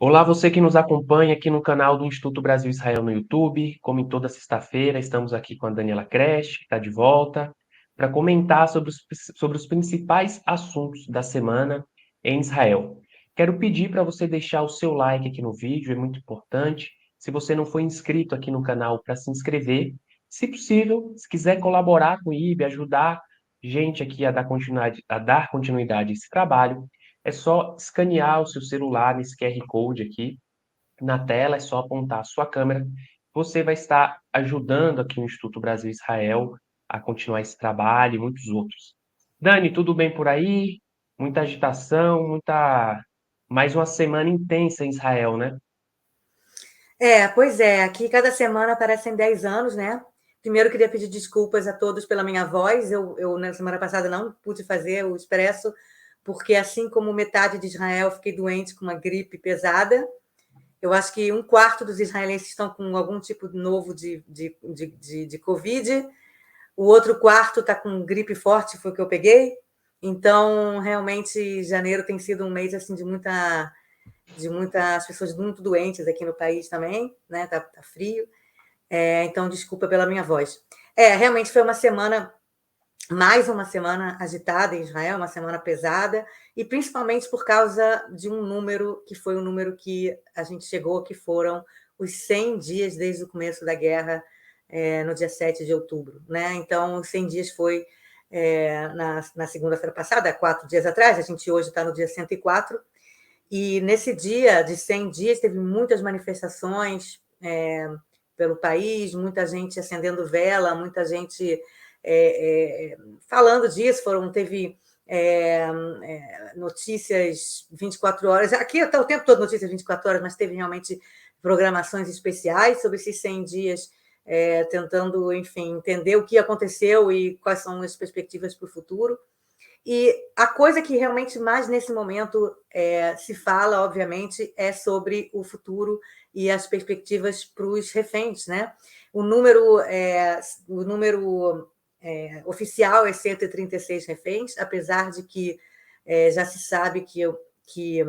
Olá, você que nos acompanha aqui no canal do Instituto Brasil Israel no YouTube. Como em toda sexta-feira, estamos aqui com a Daniela Creche, que está de volta, para comentar sobre os principais assuntos da semana em Israel. Quero pedir para você deixar o seu like aqui no vídeo, é muito importante. Se você não for inscrito aqui no canal, para se inscrever. Se possível, se quiser colaborar com o IB, ajudar gente aqui a dar continuidade a esse trabalho, é só escanear o seu celular nesse QR Code aqui na tela, é só apontar a sua câmera. Você vai estar ajudando aqui o Instituto Brasil Israel a continuar esse trabalho e muitos outros. Dani, tudo bem por aí? Muita agitação, mais uma semana intensa em Israel, né? Pois é, aqui cada semana parecem 10 anos, né? Primeiro, queria pedir desculpas a todos pela minha voz. Eu na semana passada não pude fazer o expresso, porque, assim como metade de Israel, fiquei doente com uma gripe pesada. Eu acho que um quarto dos israelenses estão com algum tipo novo de Covid. O outro quarto está com gripe forte, foi o que eu peguei. Então, realmente, janeiro tem sido um mês assim de muitas pessoas muito doentes aqui no país também, né? Tá frio. Então, desculpa pela minha voz. Realmente foi mais uma semana agitada em Israel, uma semana pesada, e principalmente por causa de um número que foi o número que a gente chegou, que foram os 100 dias desde o começo da guerra, no dia 7 de outubro. Né? Então, os 100 dias foi na segunda-feira passada, 4 dias atrás, a gente hoje está no dia 104, e nesse dia de 100 dias teve muitas manifestações pelo país, muita gente acendendo vela, muita gente falando disso. Teve notícias 24 horas. Aqui está o tempo todo notícias 24 horas, mas teve realmente programações especiais sobre esses 100 dias, tentando, enfim, entender o que aconteceu e quais são as perspectivas para o futuro. E a coisa que realmente mais nesse momento se fala, obviamente, é sobre o futuro e as perspectivas para os reféns, né? O número oficial é 136 reféns, apesar de que já se sabe que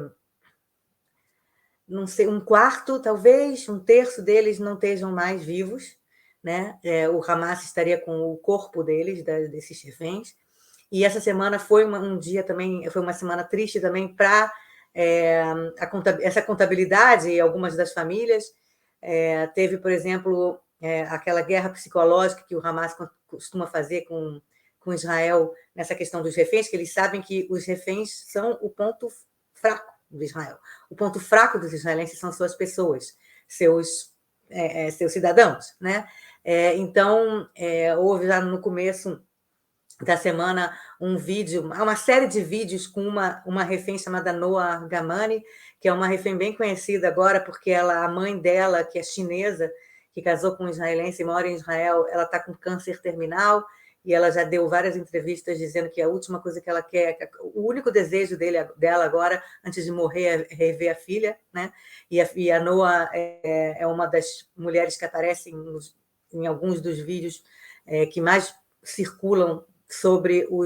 não sei, um quarto, talvez, um terço deles não estejam mais vivos, né? O Hamas estaria com o corpo desses reféns. E essa semana foi um dia também, foi uma semana triste também para essa contabilidade e algumas das famílias. Teve, por exemplo, aquela guerra psicológica que o Hamas costuma fazer com Israel nessa questão dos reféns, que eles sabem que os reféns são o ponto fraco de Israel. O ponto fraco dos israelenses são suas pessoas, seus cidadãos. Né? Então, houve já no começo da semana uma série de vídeos com uma refém chamada Noa Gamani, que é uma refém bem conhecida agora, porque a mãe dela, que é chinesa, que casou com um israelense e mora em Israel, ela está com câncer terminal, e ela já deu várias entrevistas dizendo que a última coisa que ela quer, o único desejo dela agora, antes de morrer, é rever a filha, né? E a Noa é uma das mulheres que aparecem em alguns dos vídeos que mais circulam sobre o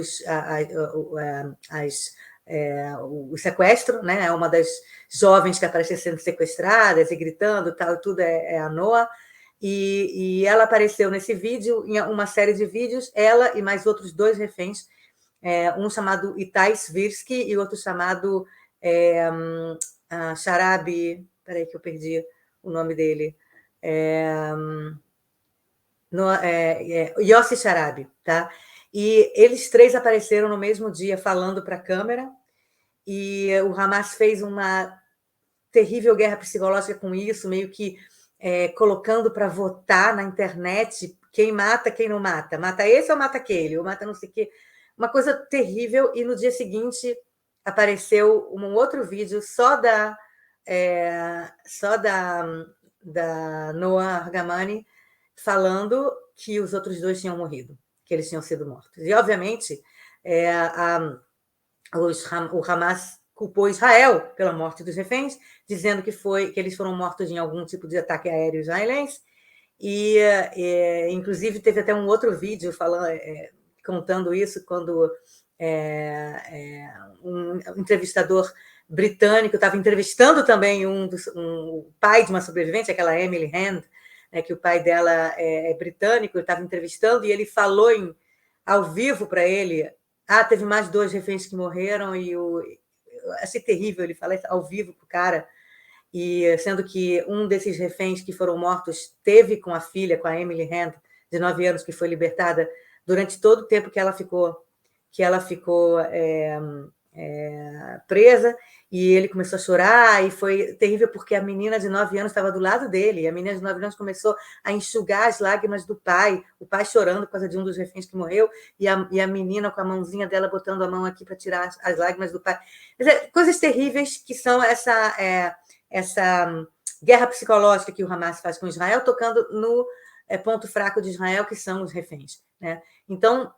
sequestro, né? É uma das jovens que aparece sendo sequestradas e gritando, tal, tudo é a Noa. E ela apareceu nesse vídeo, em uma série de vídeos, ela e mais outros 2 reféns, um chamado Itai Svirsky e outro chamado Sharabi, peraí que eu perdi o nome dele, Yossi Sharabi, tá? E eles 3 apareceram no mesmo dia falando para a câmera, e o Hamas fez uma terrível guerra psicológica com isso, meio que colocando para votar na internet quem mata, quem não mata. Mata esse ou mata aquele, ou mata não sei o quê. Uma coisa terrível, e no dia seguinte apareceu um outro vídeo só da Noa Argamani falando que os outros 2 tinham morrido, que eles tinham sido mortos. E, obviamente, o Hamas culpou Israel pela morte dos reféns, dizendo que eles foram mortos em algum tipo de ataque aéreo israelense, e inclusive teve até um outro vídeo contando isso, quando um entrevistador britânico estava entrevistando também um pai de uma sobrevivente, aquela Emily Hand, né, que o pai dela é britânico, estava entrevistando, e ele falou ao vivo para ele, teve mais 2 reféns que morreram, e achei terrível ele falar ao vivo para o cara, e sendo que um desses reféns que foram mortos teve com a filha, com a Emily Hand, de 9 anos, que foi libertada durante todo o tempo que ela ficou presa, e ele começou a chorar, e foi terrível porque a menina de 9 anos estava do lado dele, e a menina de 9 anos começou a enxugar as lágrimas do pai, o pai chorando por causa de um dos reféns que morreu, e a menina com a mãozinha dela botando a mão aqui para tirar as lágrimas do pai. Coisas terríveis que são essa guerra psicológica que o Hamas faz com Israel, tocando no ponto fraco de Israel, que são os reféns, né? Então,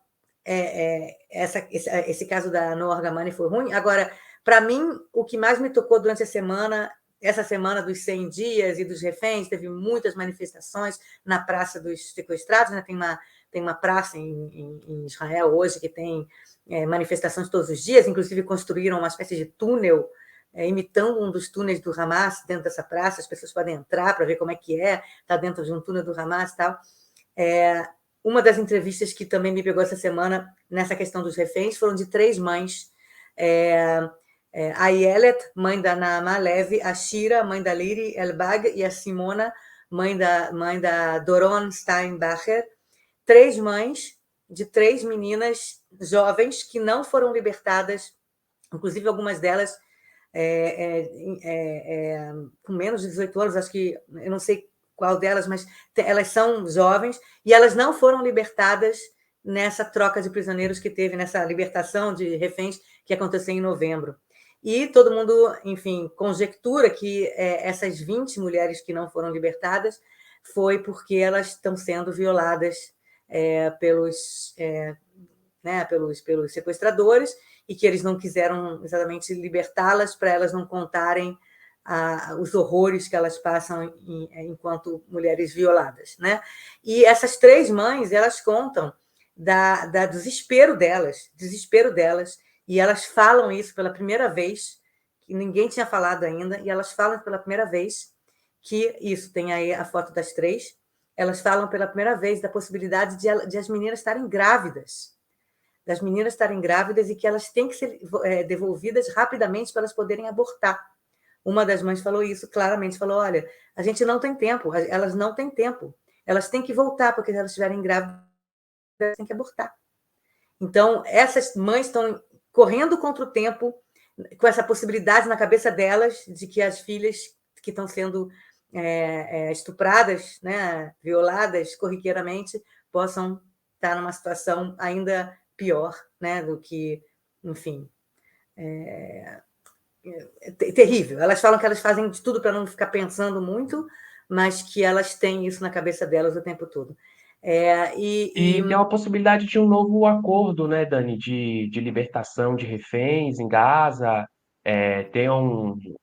esse caso da Noor Gamani foi ruim. Agora, para mim, o que mais me tocou durante essa semana dos 100 dias e dos reféns, teve muitas manifestações na Praça dos Sequestrados, né? Tem uma praça em Israel hoje que tem manifestações todos os dias, inclusive construíram uma espécie de túnel, imitando um dos túneis do Hamas dentro dessa praça, as pessoas podem entrar para ver como é que está dentro de um túnel do Hamas e tal. Uma das entrevistas que também me pegou essa semana nessa questão dos reféns foram de 3 mães. A Yelet, mãe da Naama Levy, a Shira, mãe da Liri Elbag, e a Simona, mãe da Doron Steinbacher. 3 mães de 3 meninas jovens que não foram libertadas, inclusive algumas delas com menos de 18 anos, acho que, eu não sei qual delas, mas elas são jovens, e elas não foram libertadas nessa troca de prisioneiros que teve, nessa libertação de reféns que aconteceu em novembro. E todo mundo, enfim, conjectura que essas 20 mulheres que não foram libertadas foi porque elas estão sendo violadas pelos sequestradores, e que eles não quiseram exatamente libertá-las para elas não contarem os horrores que elas passam enquanto mulheres violadas, né? E essas 3 mães, elas contam do desespero delas, e elas falam isso pela primeira vez, que ninguém tinha falado ainda, e elas falam pela primeira vez que isso, tem aí a foto das 3, elas falam pela primeira vez da possibilidade de as meninas estarem grávidas, e que elas têm que ser devolvidas rapidamente para elas poderem abortar. Uma das mães falou isso claramente, falou, olha, a gente não tem tempo, elas não têm tempo, elas têm que voltar, porque se elas estiverem grávidas, elas têm que abortar. Então, essas mães estão correndo contra o tempo, com essa possibilidade na cabeça delas de que as filhas que estão sendo estupradas, né, violadas corriqueiramente, possam estar numa situação ainda pior, né, do que, enfim, terrível. Elas falam que elas fazem de tudo para não ficar pensando muito, mas que elas têm isso na cabeça delas o tempo todo. E tem uma possibilidade de um novo acordo, né, Dani, de libertação de reféns em Gaza.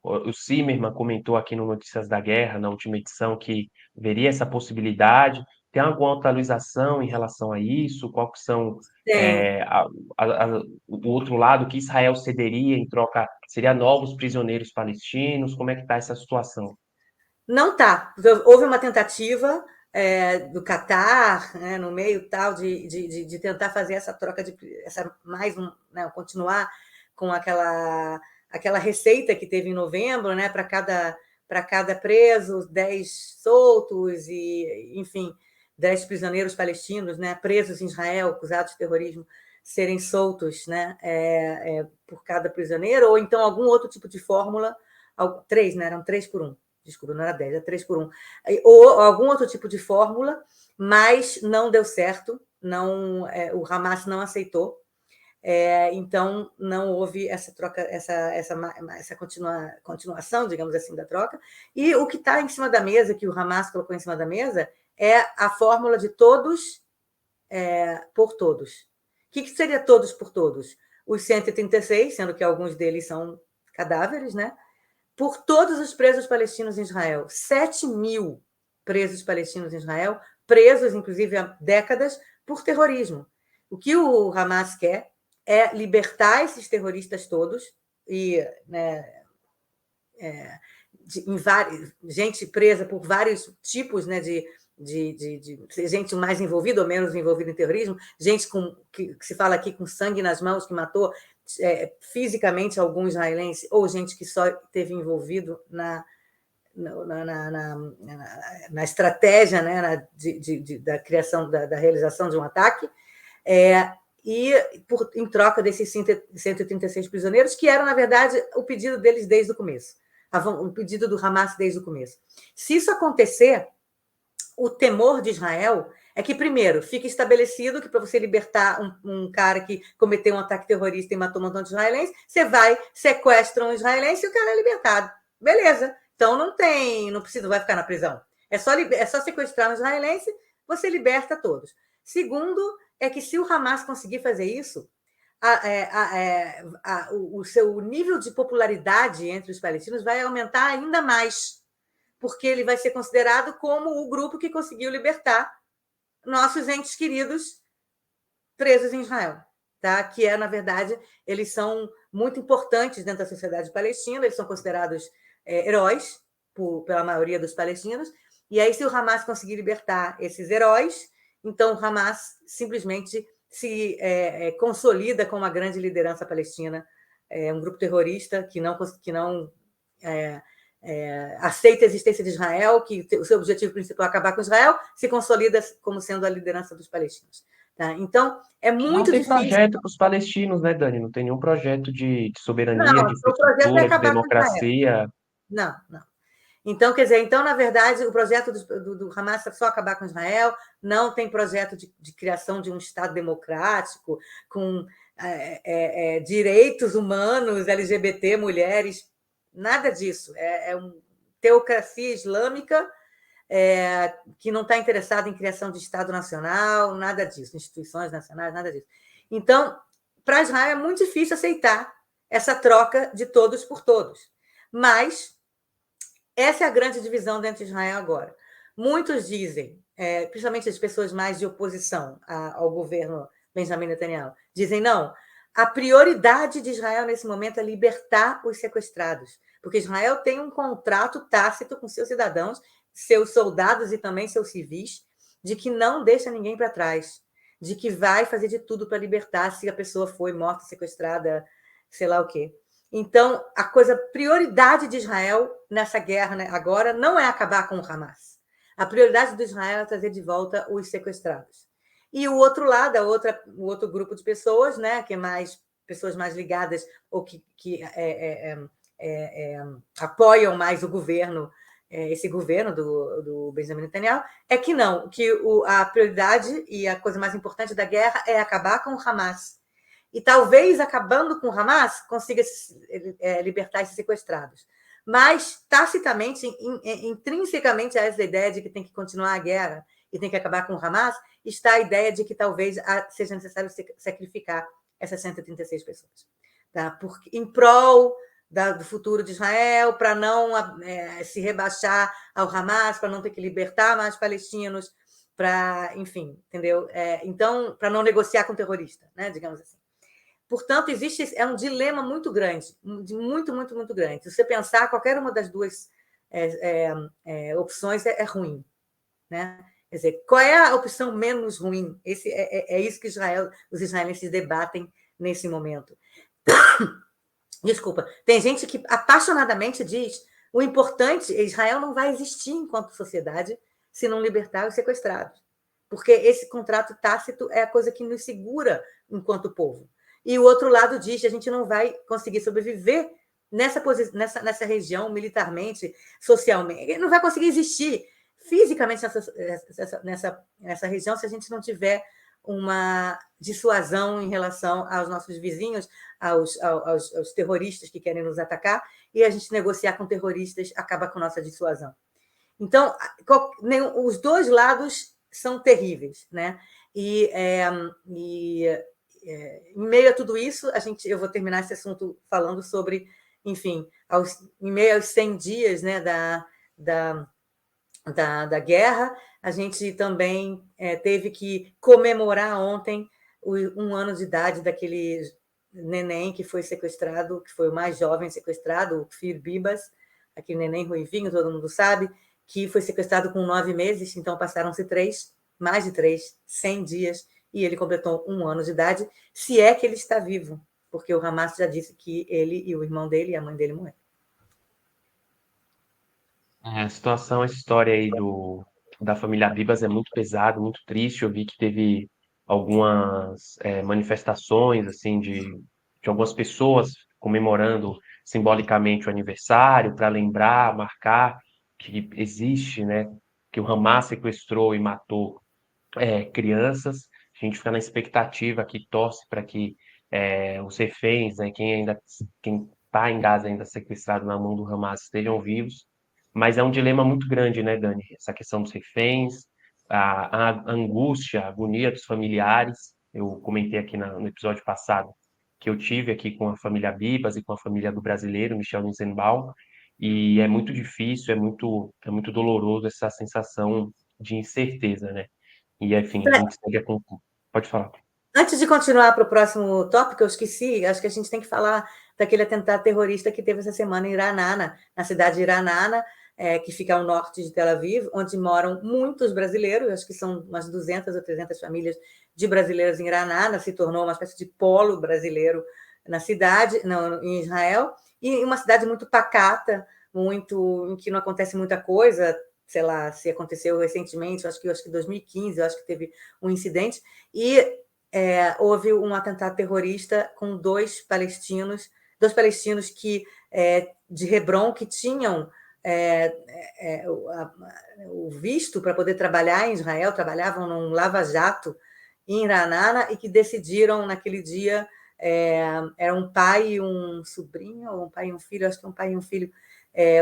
O Zimmermann comentou aqui no Notícias da Guerra, na última edição, que veria essa possibilidade. Tem alguma atualização em relação a isso? Qual que são o outro lado que Israel cederia em troca? Seria novos prisioneiros palestinos? Como é que está essa situação? Não está. Houve uma tentativa do Catar, né, no meio tal, de tentar fazer essa troca continuar com aquela receita que teve em novembro, né, para cada preso, 10 soltos, e, enfim, 10 prisioneiros palestinos, né, presos em Israel, acusados de terrorismo, serem soltos, né, por cada prisioneiro, ou então algum outro tipo de fórmula, 3, né, eram 3 por 1. Desculpa, não era 10, era 3 por 1. Ou algum outro tipo de fórmula, mas não deu certo, o Hamas não aceitou, então não houve essa troca, essa continuação, digamos assim, da troca. E o que está em cima da mesa, que o Hamas colocou em cima da mesa, é a fórmula de todos por todos. O que seria todos por todos? Os 136, sendo que alguns deles são cadáveres, né? Por todos os presos palestinos em Israel. 7.000 presos palestinos em Israel, presos, inclusive, há décadas, por terrorismo. O que o Hamas quer é libertar esses terroristas todos, e, né, gente presa por vários tipos, né, de gente mais envolvida ou menos envolvida em terrorismo, gente que se fala aqui com sangue nas mãos, que matou fisicamente alguns israelenses, ou gente que só esteve envolvido na estratégia, né, da criação, da realização de um ataque, e em troca desses 136 prisioneiros, que era, na verdade, o pedido deles desde o começo, o pedido do Hamas desde o começo. Se isso acontecer, o temor de Israel é que, primeiro, fique estabelecido que para você libertar um cara que cometeu um ataque terrorista e matou um montão de israelenses, você vai, sequestra um israelense e o cara é libertado. Beleza. Então não precisa, vai ficar na prisão. É só sequestrar um israelense, você liberta todos. Segundo, é que se o Hamas conseguir fazer isso, o seu nível de popularidade entre os palestinos vai aumentar ainda mais, porque ele vai ser considerado como o grupo que conseguiu libertar nossos entes queridos presos em Israel, tá? Que na verdade, eles são muito importantes dentro da sociedade palestina, eles são considerados heróis pela maioria dos palestinos, e aí se o Hamas conseguir libertar esses heróis, então o Hamas simplesmente se consolida como uma grande liderança palestina, um grupo terrorista que não aceita a existência de Israel, que o seu objetivo principal é acabar com Israel, se consolida como sendo a liderança dos palestinos. Tá? Então, é muito difícil. Não tem projeto para os palestinos, né, Dani? Não tem nenhum projeto de soberania, não, de o projeto é infraestrutura, de acabar com democracia. Israel. Não. Então, quer dizer, na verdade, o projeto do Hamas é só acabar com Israel, não tem projeto de criação de um Estado democrático, com direitos humanos, LGBT, mulheres, nada disso. É uma teocracia islâmica que não está interessada em criação de Estado nacional, nada disso, instituições nacionais, nada disso. Então, para Israel é muito difícil aceitar essa troca de todos por todos. Mas essa é a grande divisão dentro de Israel agora. Muitos dizem, principalmente as pessoas mais de oposição ao governo Benjamin Netanyahu, dizem, não, a prioridade de Israel nesse momento é libertar os sequestrados, porque Israel tem um contrato tácito com seus cidadãos, seus soldados e também seus civis, de que não deixa ninguém para trás, de que vai fazer de tudo para libertar se a pessoa foi morta, sequestrada, sei lá o quê. Então, prioridade de Israel nessa guerra, né, agora não é acabar com o Hamas. A prioridade de Israel é trazer de volta os sequestrados. E o outro lado, o outro grupo de pessoas, né, que pessoas mais ligadas ou que apoiam mais o governo, esse governo do Benjamin Netanyahu, é que não, que a prioridade e a coisa mais importante da guerra é acabar com o Hamas. E talvez, acabando com o Hamas, consiga libertar esses sequestrados. Mas, tacitamente, intrinsecamente a essa ideia de que tem que continuar a guerra e tem que acabar com o Hamas, está a ideia de que talvez seja necessário sacrificar essas 136 pessoas. Tá? Em prol do futuro de Israel, para não se rebaixar ao Hamas, para não ter que libertar mais palestinos, enfim, entendeu? Então, para não negociar com terrorista, né, digamos assim. Portanto, é um dilema muito grande, muito, muito, muito grande. Se você pensar, qualquer uma das duas opções é ruim. Né? Quer dizer, qual é a opção menos ruim? É isso que os israelenses debatem nesse momento. Desculpa. Tem gente que apaixonadamente diz o importante, Israel não vai existir enquanto sociedade se não libertar os sequestrados. Porque esse contrato tácito é a coisa que nos segura enquanto povo. E o outro lado diz que a gente não vai conseguir sobreviver nessa região, militarmente, socialmente. Não vai conseguir existir fisicamente nessa região se a gente não tiver uma dissuasão em relação aos nossos vizinhos, aos terroristas que querem nos atacar, e a gente negociar com terroristas acaba com nossa dissuasão. Então, os dois lados são terríveis, né? Em meio a tudo isso, eu vou terminar esse assunto falando sobre, enfim, em meio aos 100 dias, né, da guerra, a gente também teve que comemorar ontem 1 ano de idade daquele neném que foi sequestrado, que foi o mais jovem sequestrado, o Kfir Bibas, aquele neném ruivinho, todo mundo sabe, que foi sequestrado com 9 meses, então passaram-se mais de 100 dias, e ele completou 1 ano de idade, se é que ele está vivo, porque o Hamas já disse que ele e o irmão dele e a mãe dele morreram. A situação, essa história aí da família Bibas é muito pesada, muito triste. Eu vi que teve algumas manifestações assim de algumas pessoas comemorando simbolicamente o aniversário para lembrar, marcar que existe, né, que o Hamas sequestrou e matou crianças. A gente fica na expectativa que torce para que os reféns, né, quem está em Gaza ainda sequestrado na mão do Hamas estejam vivos. Mas é um dilema muito grande, né, Dani? Essa questão dos reféns, a angústia, a agonia dos familiares. Eu comentei aqui no episódio passado que eu tive aqui com a família Bibas e com a família do brasileiro, Michel Nzenbaum, e é muito difícil, é muito doloroso essa sensação de incerteza, né? E, enfim, a gente segue com... Pode falar. Antes de continuar para o próximo tópico, eu esqueci, acho que a gente tem que falar daquele atentado terrorista que teve essa semana em Ranana, na cidade de Ranana, que fica ao norte de Tel Aviv, onde moram muitos brasileiros, acho que são umas 200 ou 300 famílias de brasileiros em Ranana, se tornou uma espécie de polo brasileiro na cidade, em Israel, e uma cidade muito pacata, em que não acontece muita coisa, sei lá, se aconteceu recentemente, acho que em 2015, acho que teve um incidente, e houve um atentado terrorista com dois palestinos que de Hebron que tinham o visto para poder trabalhar em Israel, trabalhavam num lava-jato em Ranana e que decidiram naquele dia, era um pai e um sobrinho, ou um pai e um filho, acho que um pai e um filho,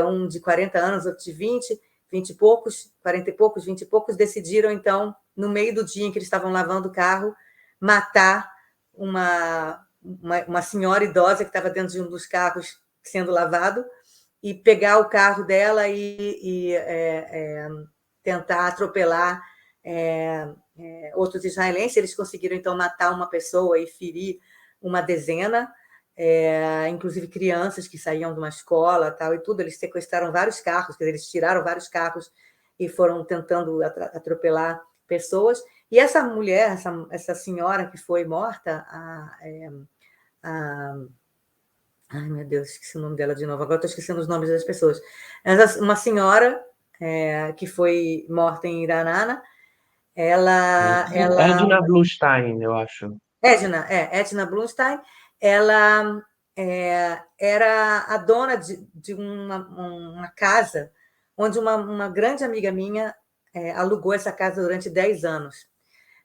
um de 40 anos, outro de 20 e poucos, 40 e poucos, 20 e poucos, decidiram então, no meio do dia em que eles estavam lavando o carro, matar uma senhora idosa que estava dentro de um dos carros sendo lavado e pegar o carro dela e tentar atropelar outros israelenses. Eles conseguiram, então, matar uma pessoa e ferir uma dezena, inclusive crianças que saíam de uma escola, tal, e tudo. Eles sequestraram vários carros, quer dizer, eles tiraram vários carros e foram tentando atropelar pessoas. E essa mulher, essa senhora que foi morta, ai, meu Deus, esqueci o nome dela de novo. Agora estou esquecendo os nomes das pessoas. Uma senhora que foi morta em Iranana, ela... Edna Blustein, eu acho. Edna Blustein, ela era a dona de uma casa onde uma grande amiga minha alugou essa casa durante 10 anos.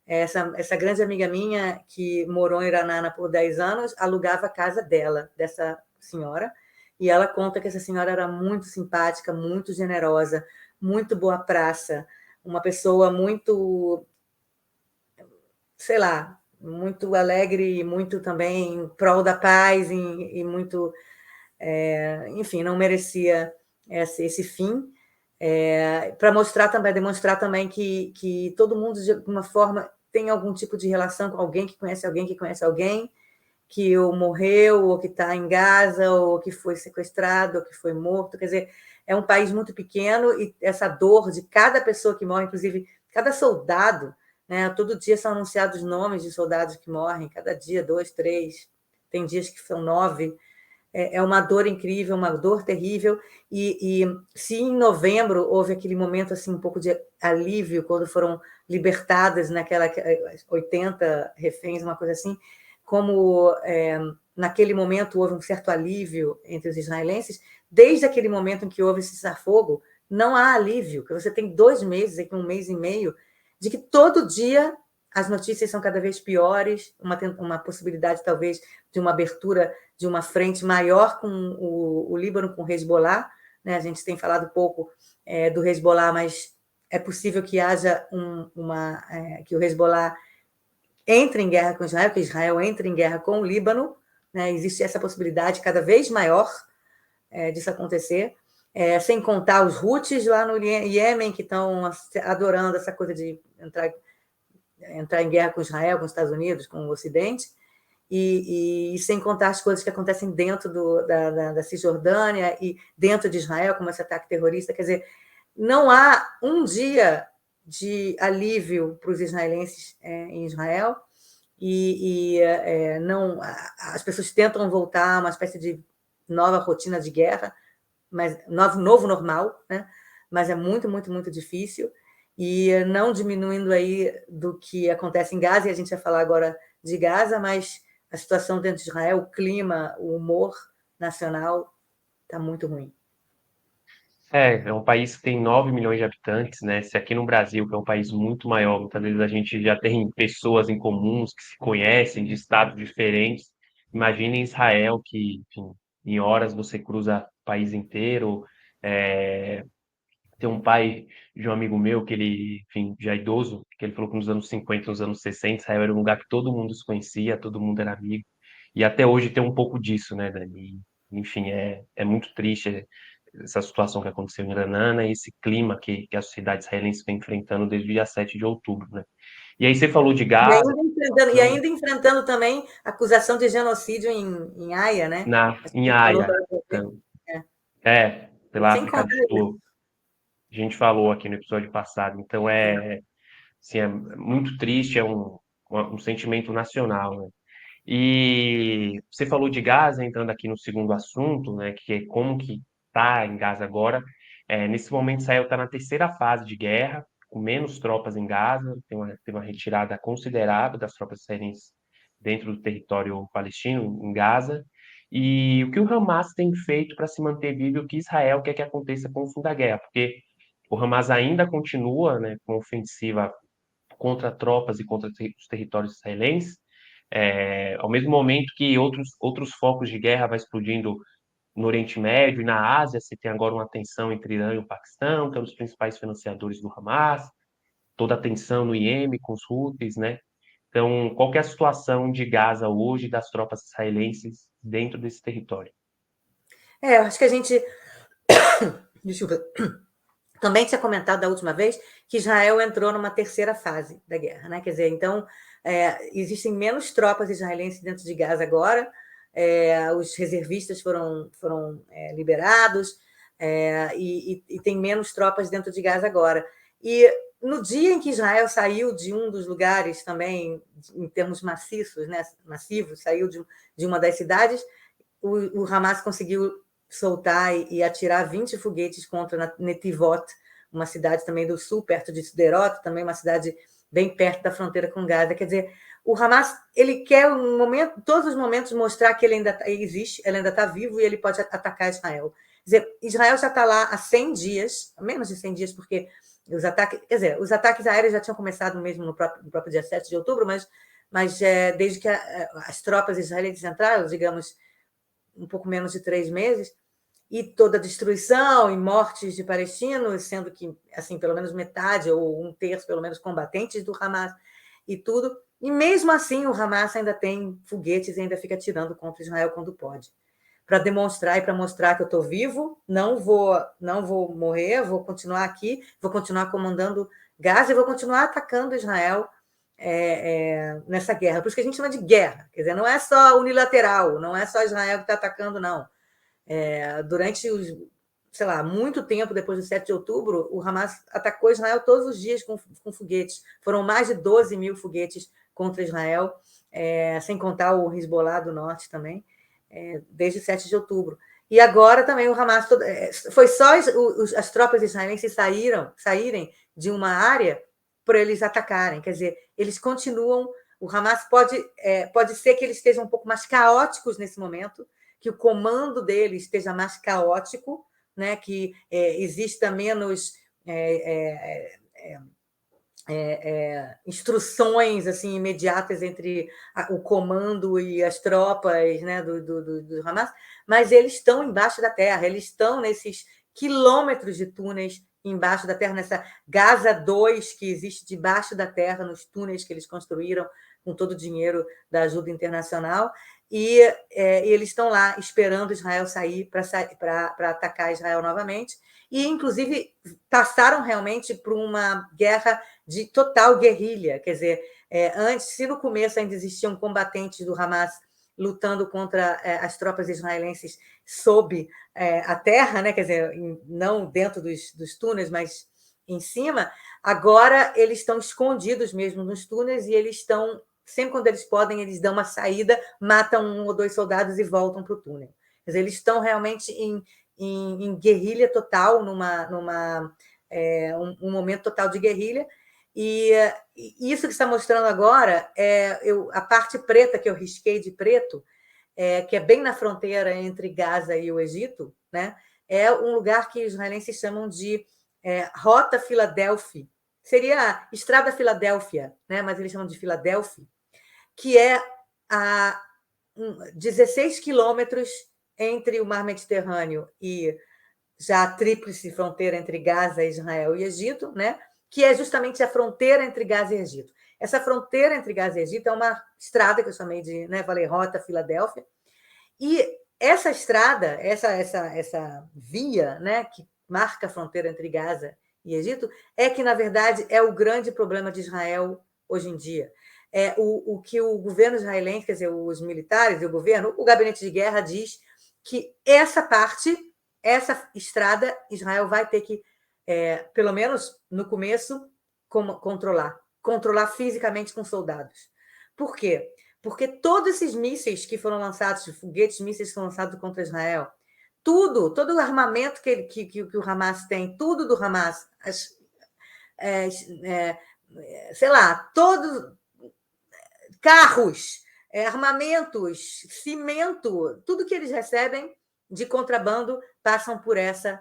Essa grande amiga minha, que morou em Iranana por 10 anos, alugava a casa dela, dessa senhora, e ela conta que essa senhora era muito simpática, muito generosa, muito boa praça, uma pessoa muito, sei lá, muito alegre e muito também em prol da paz e muito, enfim, não merecia esse fim, para demonstrar também que todo mundo, de alguma forma, tem algum tipo de relação com alguém que conhece alguém que conhece alguém, que ou morreu, ou que está em Gaza, ou que foi sequestrado, ou que foi morto. Quer dizer, é um país muito pequeno e essa dor de cada pessoa que morre, inclusive cada soldado, né? Todo dia são anunciados nomes de soldados que morrem, cada dia 2, 3, tem dias que são 9. É uma dor incrível, uma dor terrível, e se em novembro houve aquele momento assim um pouco de alívio quando foram libertadas naquela 80 reféns, uma coisa assim, como naquele momento houve um certo alívio entre os israelenses, desde aquele momento em que houve esse cessar-fogo, não há alívio, que você tem 2 meses, aqui 1 mês e meio, de que todo dia as notícias são cada vez piores, uma possibilidade talvez de uma abertura de uma frente maior com o Líbano, com o Hezbollah, né? A gente tem falado pouco do Hezbollah, mas é possível que haja que o Hezbollah entre em guerra com Israel, que Israel entre em guerra com o Líbano, né? Existe essa possibilidade cada vez maior disso acontecer, sem contar os Houthis lá no Iêmen, que estão adorando essa coisa de entrar em guerra com Israel, com os Estados Unidos, com o Ocidente. e sem contar as coisas que acontecem dentro da Cisjordânia e dentro de Israel, como esse ataque terrorista. Quer dizer, não há um dia de alívio para os israelenses em Israel, não, as pessoas tentam voltar a uma espécie de nova rotina de guerra, mas novo normal, né? Mas é muito, muito, muito difícil, e não diminuindo aí do que acontece em Gaza, e a gente vai falar agora de Gaza, mas a situação dentro de Israel, o clima, o humor nacional está muito ruim. É um país que tem 9 milhões de habitantes, né? Se aqui no Brasil, que é um país muito maior, muitas vezes a gente já tem pessoas em comuns que se conhecem de estados diferentes. Imagine em Israel, que, enfim, em horas você cruza o país inteiro. É, Tem um pai de um amigo meu que ele, enfim, já é idoso, que ele falou que nos anos 50, nos anos 60, Israel era um lugar que todo mundo se conhecia, todo mundo era amigo. E até hoje tem um pouco disso, né, Dani? Enfim, é muito triste essa situação que aconteceu em Granana e esse clima que a sociedade israelense vem enfrentando desde o dia 7 de outubro, né? E aí você falou de E Gaza, ainda enfrentando também acusação de genocídio em Haia, né? Acho que em a gente falou Haia, agora. É. pela Sem África contar do Sul, a gente falou aqui no episódio passado. Então assim, é muito triste, é um sentimento nacional, né? E você falou de Gaza, entrando aqui no segundo assunto, né, que é como que está em Gaza agora. Nesse momento, Israel está na terceira fase de guerra, com menos tropas em Gaza, tem uma retirada considerável das tropas israelenses dentro do território palestino, em Gaza. E o que o Hamas tem feito para se manter vivo e o que Israel quer que aconteça com o fim da guerra, porque o Hamas ainda continua, né, com ofensiva contra tropas e contra os territórios israelenses, ao mesmo momento que outros focos de guerra vai explodindo no Oriente Médio e na Ásia. Você tem agora uma tensão entre Irã e o Paquistão, que é um dos principais financiadores do Hamas, toda a tensão no Iêmen com os Houthis, né? Então, qual que é a situação de Gaza hoje das tropas israelenses dentro desse território? acho que a gente, desculpa, também tinha comentado da última vez que Israel entrou numa terceira fase da guerra, né? Quer dizer, então existem menos tropas israelenses dentro de Gaza agora, os reservistas foram liberados, e tem menos tropas dentro de Gaza agora. E no dia em que Israel saiu de um dos lugares também, em termos maciços, né, massivos, saiu de uma das cidades, o Hamas conseguiu soltar e atirar 20 foguetes contra Netivot, uma cidade também do sul, perto de Sderot, também uma cidade bem perto da fronteira com Gaza. Quer dizer, o Hamas ele quer todos os momentos mostrar que ele ainda existe, ele ainda está vivo e ele pode atacar Israel. Quer dizer, Israel já está lá há 100 dias, menos de 100 dias, porque os ataques aéreos já tinham começado mesmo no próprio dia 7 de outubro, mas desde que as tropas israelenses entraram, digamos, um pouco menos de 3 meses, e toda a destruição e mortes de palestinos, sendo que, assim, pelo menos metade ou um terço, pelo menos, combatentes do Hamas e tudo. E mesmo assim, o Hamas ainda tem foguetes e ainda fica atirando contra Israel quando pode, para demonstrar e para mostrar que eu estou vivo, não vou morrer, vou continuar aqui, vou continuar comandando Gaza e vou continuar atacando Israel nessa guerra. Por isso que a gente chama de guerra, quer dizer, não é só unilateral, não é só Israel que está atacando, não. Durante sei lá, muito tempo depois do 7 de outubro, o Hamas atacou Israel todos os dias com foguetes. Foram mais de 12 mil foguetes contra Israel, sem contar o Hezbollah do norte também, desde 7 de outubro. E agora também o Hamas... foi só as tropas israelenses saírem de uma área para eles atacarem. Quer dizer, eles continuam... O Hamas pode ser que eles estejam um pouco mais caóticos nesse momento, que o comando dele esteja mais caótico, né? Que exista menos instruções assim imediatas entre o comando e as tropas, né, do Hamas, mas eles estão embaixo da terra, eles estão nesses quilômetros de túneis embaixo da terra, nessa Gaza 2 que existe debaixo da terra, nos túneis que eles construíram com todo o dinheiro da ajuda internacional, e eles estão lá esperando Israel sair para atacar Israel novamente, e inclusive passaram realmente por uma guerra de total guerrilha. Quer dizer, antes, se no começo ainda existiam combatentes do Hamas lutando contra as tropas israelenses sob a terra, né? Quer dizer, não dentro dos túneis, mas em cima, agora eles estão escondidos mesmo nos túneis e eles estão, sempre quando eles podem, eles dão uma saída, matam 1 ou 2 soldados e voltam para o túnel. Quer dizer, eles estão realmente em guerrilha total, um momento total de guerrilha. E isso que está mostrando agora a parte preta que eu risquei de preto, que é bem na fronteira entre Gaza e o Egito, né? É um lugar que os israelenses chamam de Rota Filadélfia. Seria Estrada Filadélfia, né? Mas eles chamam de Filadélfia, que é a 16 quilômetros entre o Mar Mediterrâneo e já a tríplice fronteira entre Gaza, Israel e Egito, né? Que é justamente a fronteira entre Gaza e Egito. Essa fronteira entre Gaza e Egito é uma estrada que eu chamei de, né, falei, Rota Filadélfia. E essa estrada, essa via, né, que marca a fronteira entre Gaza e Egito, que, na verdade, é o grande problema de Israel hoje em dia. O que o governo israelense, quer dizer, os militares e o governo, o gabinete de guerra diz que essa parte, essa estrada, Israel vai ter que, pelo menos no começo, controlar fisicamente com soldados. Por quê? Porque todos esses mísseis que foram lançados, foguetes, mísseis que foram lançados contra Israel, todo o armamento que o Hamas tem, tudo do Hamas, sei lá, todos carros, armamentos, cimento, tudo que eles recebem de contrabando passam por essa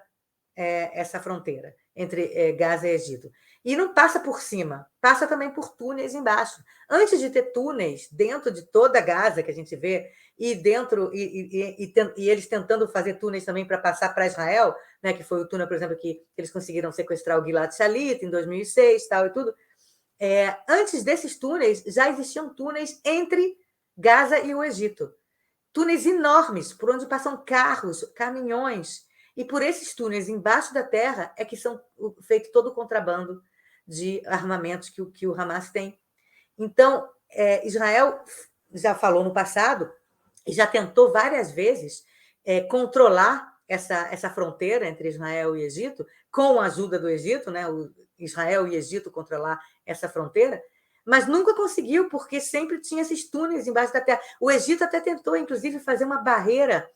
fronteira entre Gaza e Egito. E não passa por cima, passa também por túneis embaixo. Antes de ter túneis dentro de toda Gaza, que a gente vê, e dentro e eles tentando fazer túneis também para passar para Israel, né, que foi o túnel, por exemplo, que eles conseguiram sequestrar o Gilad Shalit em 2006, tal e tudo. Antes desses túneis, já existiam túneis entre Gaza e o Egito. Túneis enormes, por onde passam carros, caminhões. E por esses túneis embaixo da terra é que são feito todo o contrabando de armamentos que o Hamas tem. Então, Israel já falou no passado e já tentou várias vezes controlar essa fronteira entre Israel e Egito, com a ajuda do Egito, né? Israel e Egito controlar essa fronteira, mas nunca conseguiu, porque sempre tinha esses túneis embaixo da terra. O Egito até tentou, inclusive, fazer uma barreira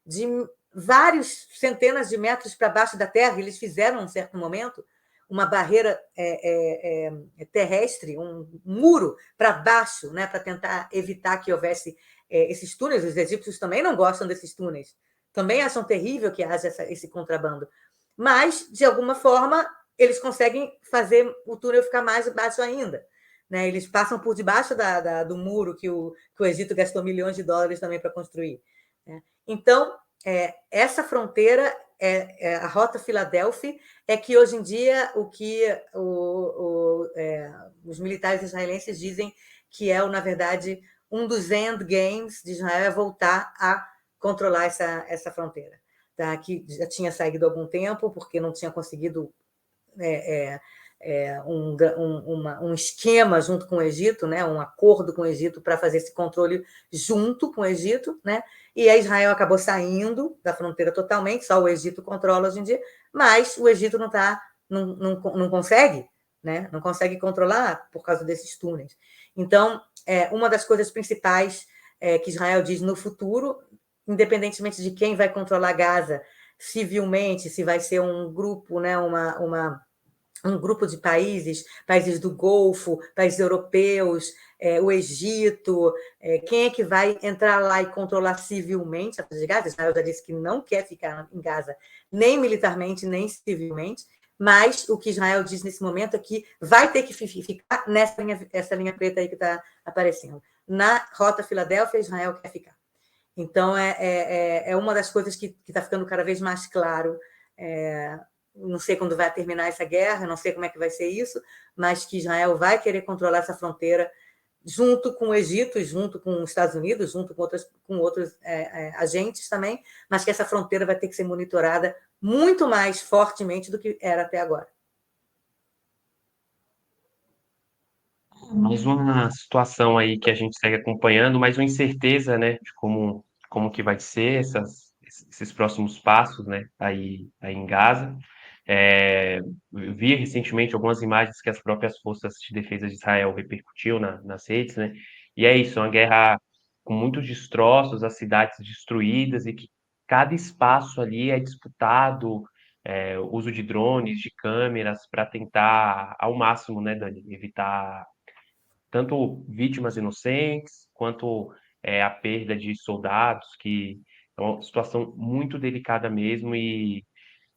de vários centenas de metros para baixo da terra. Eles fizeram, em um certo momento, uma barreira terrestre, um muro para baixo, né, para tentar evitar que houvesse esses túneis. Os egípcios também não gostam desses túneis. Também acham terrível que haja esse contrabando. Mas, de alguma forma, eles conseguem fazer o túnel ficar mais baixo ainda. Né? Eles passam por debaixo do muro que o Egito gastou milhões de dólares também para construir. Né? Então, essa fronteira, a Rota Filadélfia, é que hoje em dia o que os militares israelenses dizem que na verdade, um dos endgames de Israel é voltar a controlar essa fronteira, tá? Que já tinha saído há algum tempo, porque não tinha conseguido um esquema junto com o Egito, né? Um acordo com o Egito para fazer esse controle junto com o Egito, né? E a Israel acabou saindo da fronteira totalmente, só o Egito controla hoje em dia, mas o Egito não consegue, né? Não consegue controlar por causa desses túneis. Então, uma das coisas principais que Israel diz no futuro, independentemente de quem vai controlar Gaza civilmente, se vai ser um grupo, né? Um grupo de países do Golfo, países europeus, o Egito, quem é que vai entrar lá e controlar civilmente a faixa de Gaza? Israel já disse que não quer ficar em Gaza, nem militarmente, nem civilmente, mas o que Israel diz nesse momento é que vai ter que ficar essa linha preta aí que está aparecendo. Na Rota Filadélfia, Israel quer ficar. Então, é uma das coisas que está ficando cada vez mais claro. Não sei quando vai terminar essa guerra, não sei como é que vai ser isso, mas que Israel vai querer controlar essa fronteira junto com o Egito, junto com os Estados Unidos, junto com outros agentes também, mas que essa fronteira vai ter que ser monitorada muito mais fortemente do que era até agora. Mais uma situação aí que a gente segue acompanhando, mais uma incerteza, né, de como que vai ser esses próximos passos, né, aí em Gaza. Eu vi recentemente algumas imagens que as próprias forças de defesa de Israel repercutiu nas redes, né, e é isso, é uma guerra com muitos destroços, as cidades destruídas e que cada espaço ali é disputado, uso de drones, de câmeras, para tentar ao máximo, né, Dani, evitar tanto vítimas inocentes, quanto a perda de soldados, que é uma situação muito delicada mesmo, e,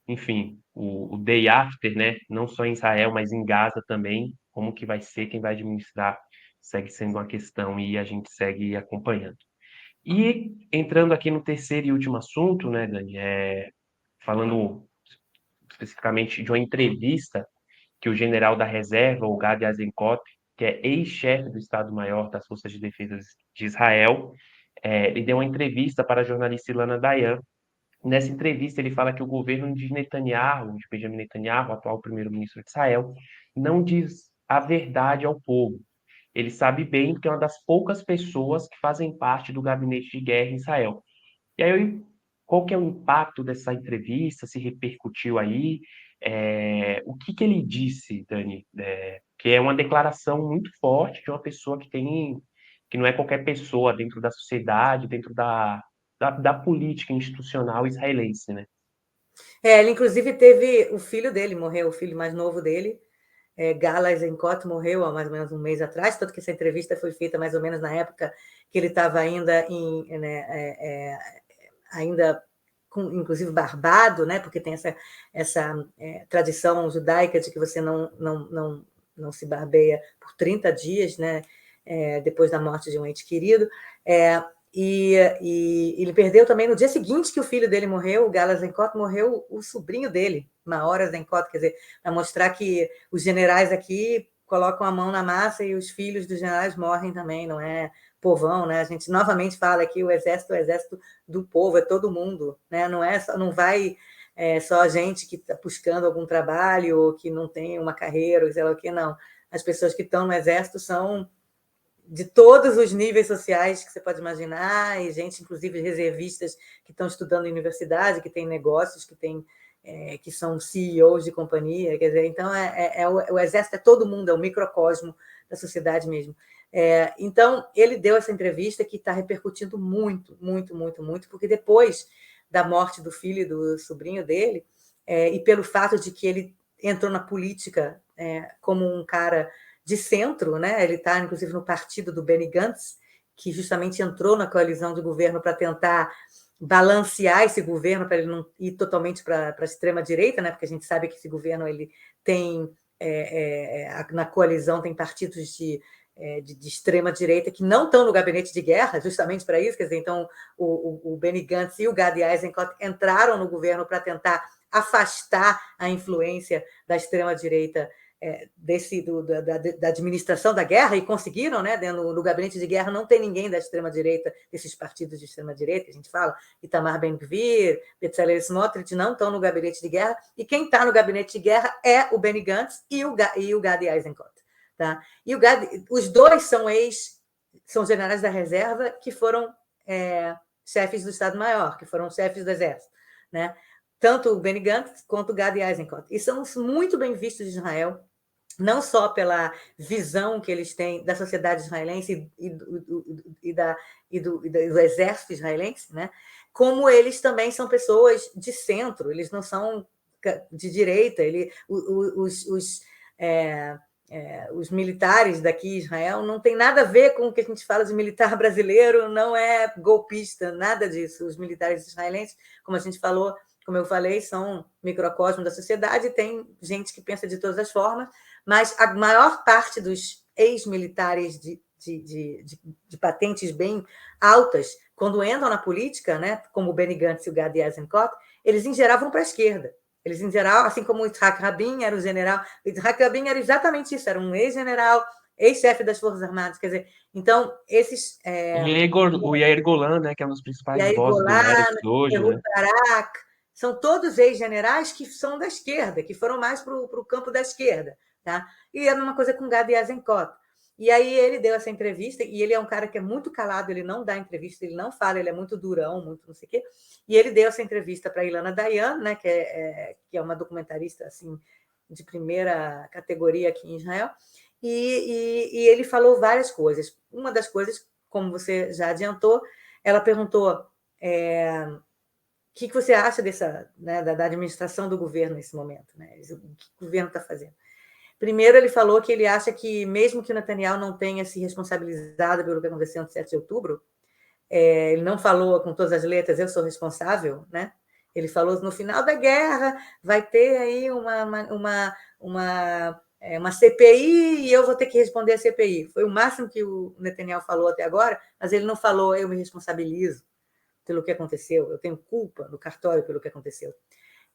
enfim, o day after, né, não só em Israel, mas em Gaza também, como que vai ser, quem vai administrar, segue sendo uma questão e a gente segue acompanhando. E entrando aqui no terceiro e último assunto, né, Dani, falando especificamente de uma entrevista que o general da reserva, o Gadi Eisenkot, que é ex-chefe do Estado-Maior das Forças de Defesa de Israel, ele deu uma entrevista para a jornalista Ilana Dayan. Nessa entrevista, ele fala que o governo de Netanyahu, de Benjamin Netanyahu, atual primeiro-ministro de Israel, não diz a verdade ao povo. Ele sabe bem que é uma das poucas pessoas que fazem parte do gabinete de guerra em Israel. E aí, qual que é o impacto dessa entrevista? Se repercutiu aí? O que que ele disse, Dani? Que é uma declaração muito forte de uma pessoa que não é qualquer pessoa dentro da sociedade, dentro da política institucional israelense, né? Ele inclusive teve o filho dele, morreu, o filho mais novo dele, Gala Eisenkot, morreu há mais ou menos um mês atrás, tanto que essa entrevista foi feita mais ou menos na época que ele estava ainda ainda inclusive barbado, né? Porque tem essa tradição judaica de que você não se barbeia por 30 dias, né? Depois da morte de um ente querido. E ele perdeu também no dia seguinte que o filho dele morreu, o Gala Eisenkot, morreu o sobrinho dele, Maor Eisenkot, quer dizer, para mostrar que os generais aqui colocam a mão na massa e os filhos dos generais morrem também, não é povão, né? A gente novamente fala que o exército é o exército do povo, é todo mundo, né? Não vai só a gente que está buscando algum trabalho ou que não tem uma carreira, ou sei lá o que, não. As pessoas que estão no exército são de todos os níveis sociais que você pode imaginar, e gente, inclusive reservistas que estão estudando em universidade, que têm negócios, que são CEOs de companhia, quer dizer, então o exército é todo mundo, é o microcosmo da sociedade mesmo. Então, ele deu essa entrevista que está repercutindo muito, muito, muito, muito, porque depois da morte do filho e do sobrinho dele, e pelo fato de que ele entrou na política como um cara de centro, né? Ele está, inclusive, no partido do Benny Gantz, que justamente entrou na coalizão de governo para tentar balancear esse governo, para ele não ir totalmente para a extrema-direita, né? Porque a gente sabe que esse governo ele tem, na coalizão, tem partidos de extrema-direita que não estão no gabinete de guerra, justamente para isso. Quer dizer, então, o Benny Gantz e o Gadi Eisenkot entraram no governo para tentar afastar a influência da extrema-direita da administração da guerra, e conseguiram, né? No gabinete de guerra não tem ninguém da extrema-direita, desses partidos de extrema-direita que a gente fala, Itamar Ben-Gvir, Bezalel Smotrich, não estão no gabinete de guerra, e quem está no gabinete de guerra é o Benny Gantz e o Gadi Eisenkot. Tá? E os dois são generais da reserva que foram chefes do Estado-Maior, que foram chefes do Exército. Né? Tanto o Benny Gantz quanto o Gadi Eisenkot. E são muito bem vistos de Israel, não só pela visão que eles têm da sociedade israelense do exército israelense, né? Como eles também são pessoas de centro, eles não são de direita. Os militares daqui, Israel, não tem nada a ver com o que a gente fala de militar brasileiro, não é golpista, nada disso. Os militares israelenses, como a gente falou, como eu falei, são microcosmos da sociedade, tem gente que pensa de todas as formas, mas a maior parte dos ex-militares de patentes bem altas, quando entram na política, né, como o Benny Gantz e o Gadi Eisenkot, eles em geral vão para a esquerda. Eles, em geral, assim como o Yitzhak Rabin era o general, o Yitzhak Rabin era exatamente isso, era um ex-general, ex-chefe das Forças Armadas, quer dizer, então, esses... O Yair Golan, né, que é um dos principais Yair vozes do Golan, Meretz hoje, Ehud né? Barak, são todos ex-generais que são da esquerda, que foram mais para o campo da esquerda. Tá? E é a mesma coisa com Gadi Eisenkot. E aí ele deu essa entrevista, e ele é um cara que é muito calado, ele não dá entrevista, ele não fala, ele é muito durão, muito não sei o quê. E ele deu essa entrevista para a Ilana Dayan, né, que é uma documentarista assim, de primeira categoria aqui em Israel, e ele falou várias coisas. Uma das coisas, como você já adiantou, ela perguntou o que você acha né, da administração do governo nesse momento, né? O que o governo está fazendo? Primeiro, ele falou que ele acha que, mesmo que o Netanyahu não tenha se responsabilizado pelo que aconteceu no 7 de outubro, ele não falou com todas as letras, eu sou responsável, né? Ele falou no final da guerra vai ter aí uma CPI e eu vou ter que responder a CPI. Foi o máximo que o Netanyahu falou até agora, mas ele não falou eu me responsabilizo pelo que aconteceu, eu tenho culpa no cartório pelo que aconteceu.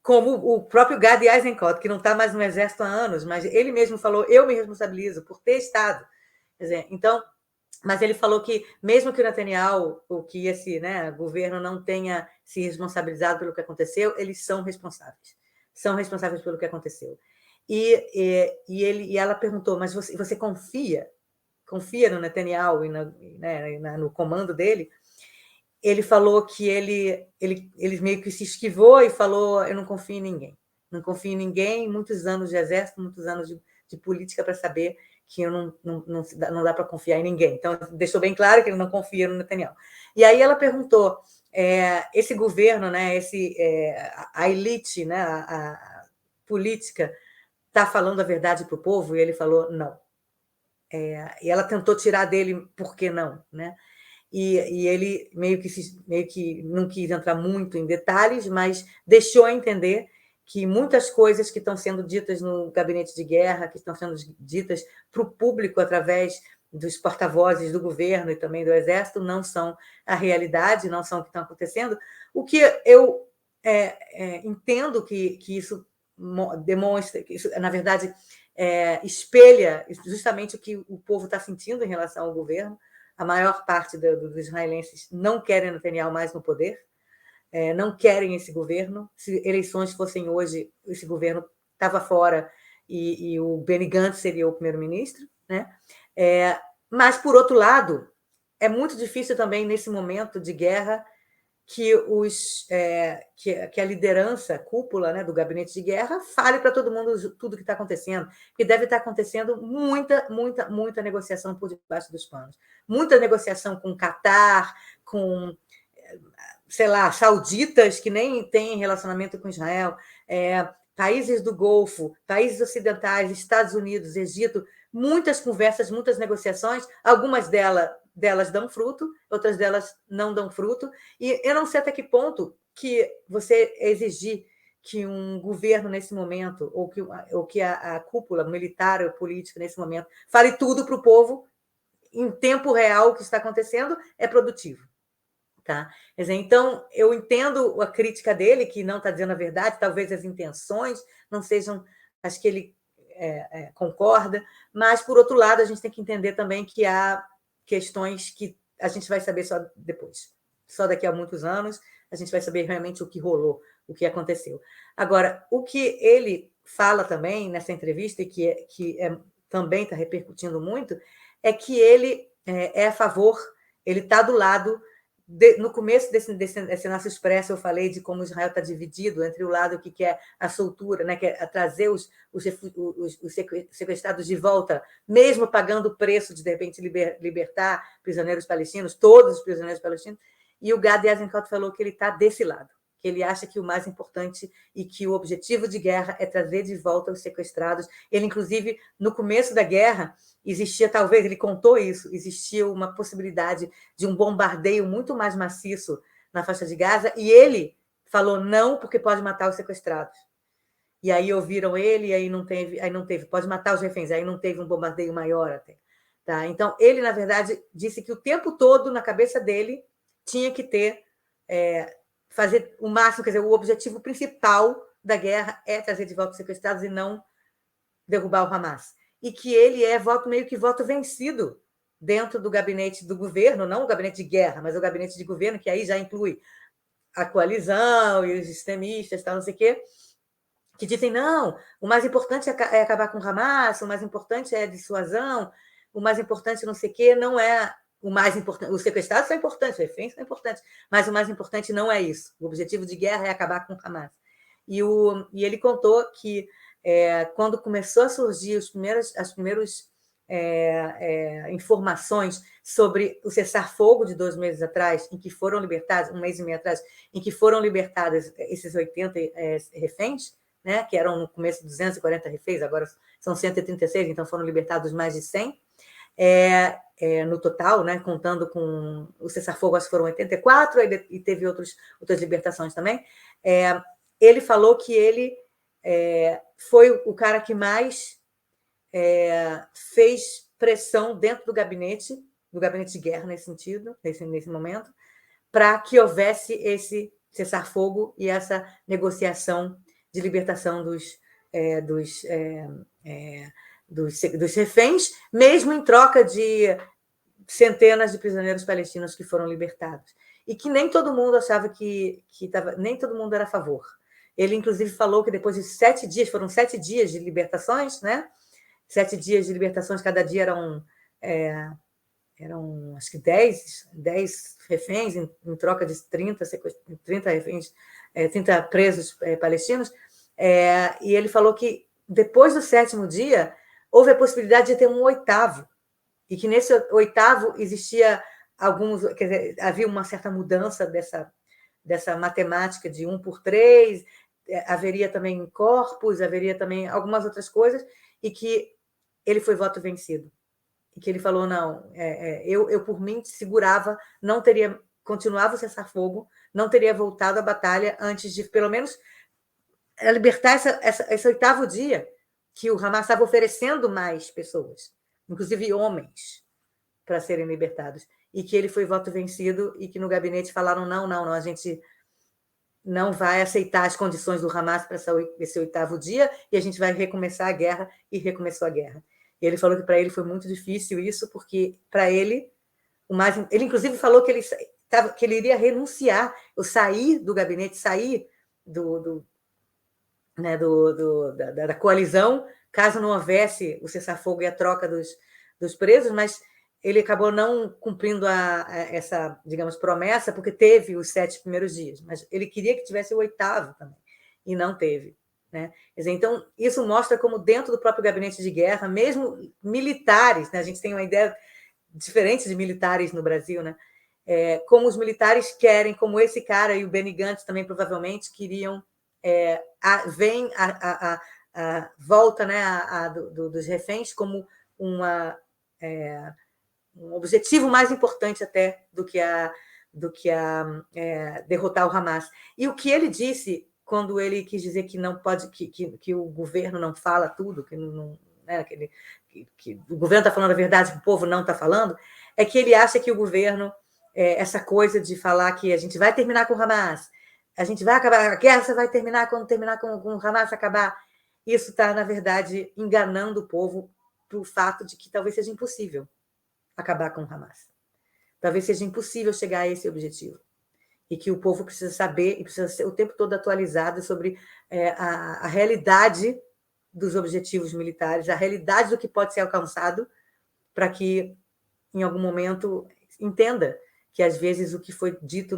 Como o próprio Gadi Eisenkot, que não está mais no exército há anos, mas ele mesmo falou, eu me responsabilizo por ter estado. Quer dizer, então, mas ele falou que, mesmo que o Netanyahu, ou que esse, né, governo não tenha se responsabilizado pelo que aconteceu, eles são responsáveis pelo que aconteceu. E ela perguntou, mas você confia no Netanyahu e no comando dele? Ele falou que ele meio que se esquivou e falou, eu não confio em ninguém. Não confio em ninguém, muitos anos de exército, muitos anos de política para saber que eu não dá para confiar em ninguém. Então, deixou bem claro que ele não confia no Netanyahu. E aí ela perguntou, esse governo, né, a elite, né, a política, está falando a verdade para o povo? E ele falou, não. E ela tentou tirar dele, por que não? Né? E ele meio que não quis entrar muito em detalhes, mas deixou entender que muitas coisas que estão sendo ditas no gabinete de guerra, que estão sendo ditas para o público através dos porta-vozes do governo e também do exército, não são a realidade, não são o que estão acontecendo. O que eu entendo que isso demonstra, que isso, na verdade, espelha justamente o que o povo está sentindo em relação ao governo. A maior parte dos israelenses não querem Netanyahu mais no poder, não querem esse governo. Se eleições fossem hoje, esse governo estava fora e o Benny Gantz seria o primeiro-ministro. Né? Mas, por outro lado, é muito difícil também, nesse momento de guerra, que a liderança, a cúpula, né, do gabinete de guerra fale para todo mundo tudo o que está acontecendo, que deve estar acontecendo muita negociação por debaixo dos panos. Muita negociação com o Catar, com, sei lá, sauditas que nem têm relacionamento com Israel, países do Golfo, países ocidentais, Estados Unidos, Egito, muitas conversas, muitas negociações, algumas delas dão fruto, outras delas não dão fruto, e eu não sei até que ponto que você exigir que um governo nesse momento, ou que a cúpula militar ou política nesse momento fale tudo para o povo em tempo real o que está acontecendo, é produtivo. Tá? Quer dizer, então, eu entendo a crítica dele, que não está dizendo a verdade, talvez as intenções não sejam as que ele concorda, mas, por outro lado, a gente tem que entender também que há questões que a gente vai saber só depois. Só daqui a muitos anos a gente vai saber realmente o que rolou, o que aconteceu. Agora, o que ele fala também nessa entrevista, e que também está repercutindo muito, é que ele é a favor, ele está do lado. No começo desse nosso expresso, eu falei de como Israel está dividido entre o lado que quer a soltura, né, que é trazer os sequestrados de volta, mesmo pagando o preço de repente, libertar prisioneiros palestinos, todos os prisioneiros palestinos, e o Gadi Eisenkot falou que ele está desse lado, que ele acha que o mais importante e que o objetivo de guerra é trazer de volta os sequestrados. Ele, inclusive, no começo da guerra, existia, talvez, ele contou isso, existia uma possibilidade de um bombardeio muito mais maciço na faixa de Gaza, e ele falou não, porque pode matar os sequestrados. E aí ouviram ele, e aí não teve, pode matar os reféns, aí não teve um bombardeio maior até. Tá? Então, ele, na verdade, disse que o tempo todo, na cabeça dele, tinha que ter, fazer o máximo, quer dizer, o objetivo principal da guerra é trazer de volta os sequestrados e não derrubar o Hamas. E que ele é meio que voto vencido dentro do gabinete do governo, não o gabinete de guerra, mas o gabinete de governo, que aí já inclui a coalizão e os extremistas, tal, não sei o quê, que dizem, não, o mais importante é acabar com o Hamas, o mais importante é a dissuasão, o mais importante não sei o quê, não é o mais importante. Os sequestrados são importantes, os reféns são importantes, mas o mais importante não é isso. O objetivo de guerra é acabar com o Hamas. E ele contou que quando começou a surgir as primeiras informações sobre o cessar-fogo de 2 meses atrás, em que foram libertados, 1 mês e meio atrás, em que foram libertados esses 80 reféns, né, que eram no começo 240 reféns, agora são 136, então foram libertados mais de 100, no total, né, contando com o cessar-fogo, acho que foram 84, e teve outras libertações também. Ele falou que ele foi o cara que mais fez pressão dentro do gabinete de guerra nesse sentido, nesse momento, para que houvesse esse cessar-fogo e essa negociação de libertação dos reféns, mesmo em troca de centenas de prisioneiros palestinos que foram libertados. E que nem todo mundo achava que nem todo mundo era a favor. Ele, inclusive, falou que depois de 7 dias, foram 7 dias de libertações, né? 7 dias de libertações, cada dia eram acho que 10 reféns em troca de 30 reféns, 30 presos palestinos. E ele falou que depois do 7º dia houve a possibilidade de ter um 8º, e que nesse 8º existia quer dizer, havia uma certa mudança dessa matemática de 1 por 3, haveria também corpos, haveria também algumas outras coisas, e que ele foi voto vencido. E que ele falou, não, eu por mim segurava, não teria, continuava o cessar-fogo, não teria voltado à batalha antes de, pelo menos, libertar esse 8º dia, que o Hamas estava oferecendo mais pessoas, inclusive homens, para serem libertados. E que ele foi voto vencido, e que no gabinete falaram, não, a gente não vai aceitar as condições do Hamas para esse 8º dia, e a gente vai recomeçar a guerra, e recomeçou a guerra. E ele falou que para ele foi muito difícil isso, porque para ele, ele inclusive falou que ele iria renunciar, ou sair do gabinete, sair da coalizão, caso não houvesse o cessar-fogo e a troca dos presos, mas ele acabou não cumprindo essa, digamos, promessa, porque teve os 7 primeiros dias, mas ele queria que tivesse o 8º também, e não teve. Né? Quer dizer, então, isso mostra como dentro do próprio gabinete de guerra, mesmo militares, né? A gente tem uma ideia diferente de militares no Brasil, né? Como os militares querem, como esse cara e o Benny Gantz também provavelmente queriam, vem a volta, né, dos reféns como um objetivo mais importante até do que derrotar o Hamas. E o que ele disse quando ele quis dizer que não pode, que o governo não fala tudo, que não, né, que o governo está falando a verdade, que o povo não está falando, é que ele acha que o governo, essa coisa de falar que a gente vai terminar com o Hamas, a gente vai acabar, a guerra vai terminar quando terminar com o Hamas acabar, isso está, na verdade, enganando o povo pelo fato de que talvez seja impossível acabar com o Hamas. Talvez seja impossível chegar a esse objetivo. E que o povo precisa saber e precisa ser o tempo todo atualizado sobre a realidade dos objetivos militares, a realidade do que pode ser alcançado, para que, em algum momento, entenda que, às vezes, o que foi dito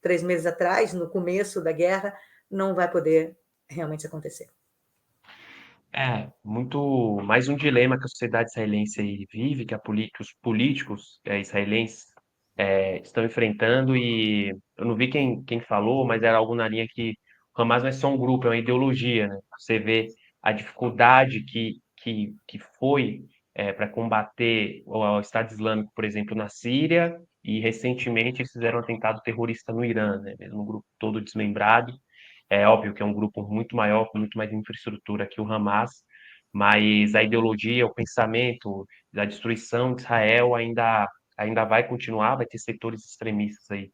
3 meses atrás, no começo da guerra, não vai poder realmente acontecer. Muito mais um dilema que a sociedade israelense aí vive, que os políticos israelenses estão enfrentando, e eu não vi quem falou, mas era algo na linha que o Hamas não é só um grupo, é uma ideologia, né? Você vê a dificuldade que foi para combater o Estado Islâmico, por exemplo, na Síria, e recentemente eles fizeram um atentado terrorista no Irã, né? Mesmo um grupo todo desmembrado. É óbvio que é um grupo muito maior, com muito mais infraestrutura que o Hamas, mas a ideologia, o pensamento da destruição de Israel ainda vai continuar, vai ter setores extremistas aí,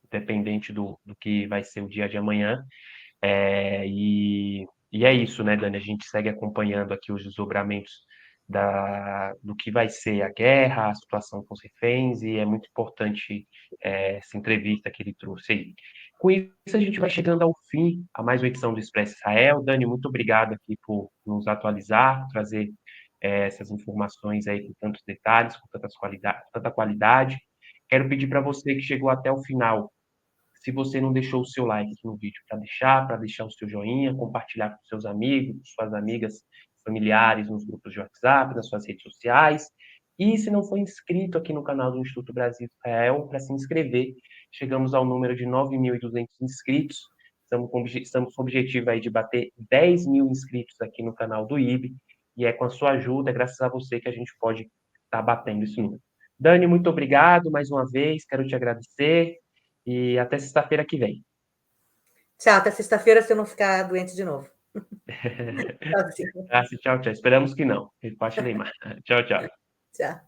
independente do que vai ser o dia de amanhã. E é isso, né, Dani? A gente segue acompanhando aqui os desdobramentos do que vai ser a guerra, a situação com os reféns, e é muito importante essa entrevista que ele trouxe aí. Com isso, a gente vai chegando ao fim, a mais uma edição do Expresso Israel. Dani, muito obrigado aqui por nos atualizar, trazer essas informações aí com tantos detalhes, com tanta qualidade. Quero pedir para você que chegou até o final, se você não deixou o seu like aqui no vídeo, para deixar o seu joinha, compartilhar com seus amigos, com suas amigas, familiares, nos grupos de WhatsApp, nas suas redes sociais. E se não for inscrito aqui no canal do Instituto Brasil Israel, para se inscrever. Chegamos ao número de 9.200 inscritos. Estamos com o objetivo aí de bater 10 mil inscritos aqui no canal do IB. E é com a sua ajuda, graças a você, que a gente pode estar batendo esse número. Dani, muito obrigado mais uma vez. Quero te agradecer. E até sexta-feira que vem. Tchau, até sexta-feira, se eu não ficar doente de novo. Tchau, tchau. Esperamos que não. Ele pode Neymar. Tchau, tchau. Tchau.